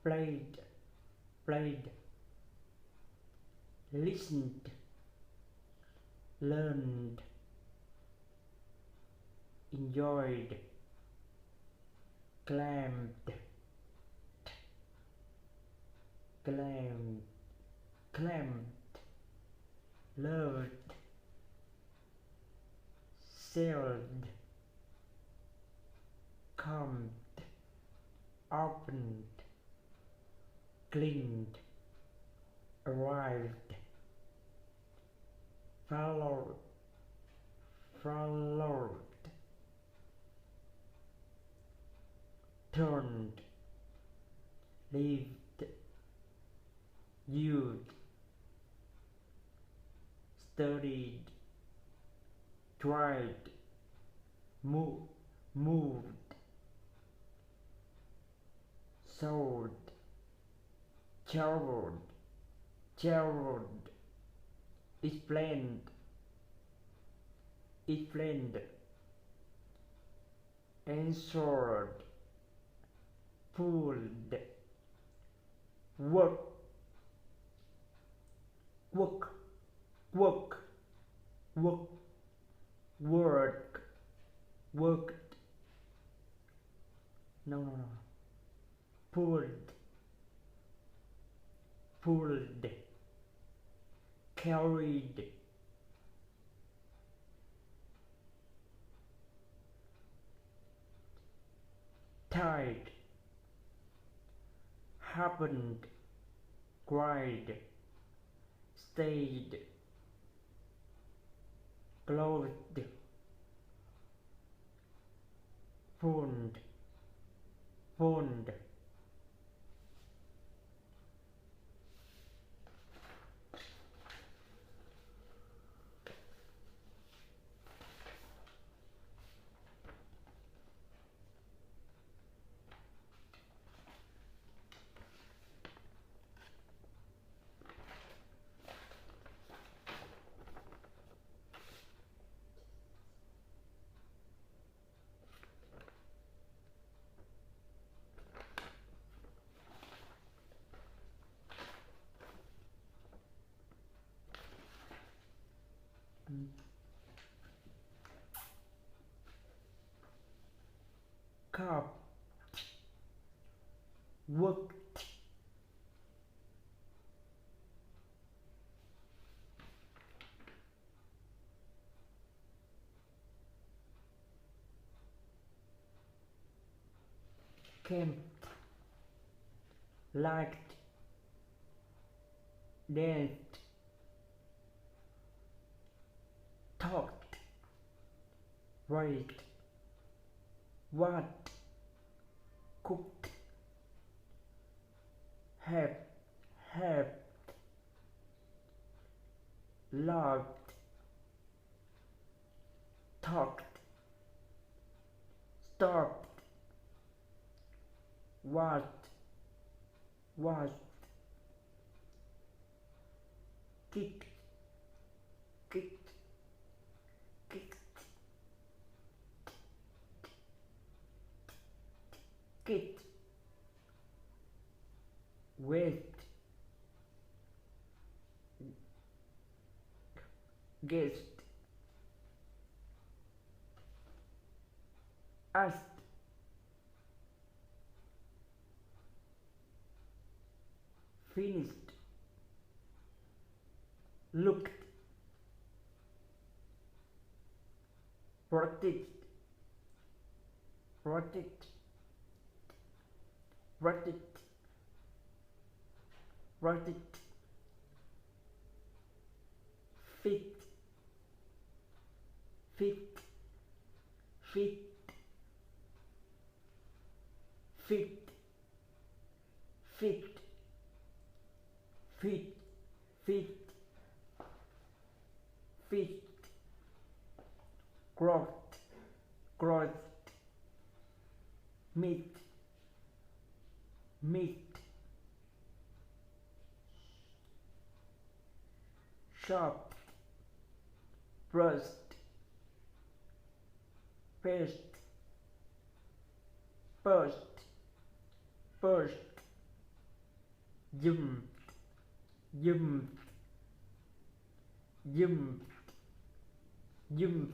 played, played, listened, learned, enjoyed, claimed, claimed, claimed, loved, sailed, combed, opened, cleaned, arrived, followed, followed, turned, lived, used, studied, tried, moved, sold, traveled, explained, answered, pulled, work, work, work, work, work, worked, no, pulled, carried, tied, happened, cried, stayed, clothed, phoned, carved, worked, camped, liked, danced, talked, write, what, cooked, have, loved, talked, stopped, watched, kicked, wait, guessed, asked, finished, looked, protect, fit, fit, fit, fit, fit, fit, fit, fit, growth, meat, sharp, burst, paste, burst, Dùm. Dùm. Dùm. Dùm.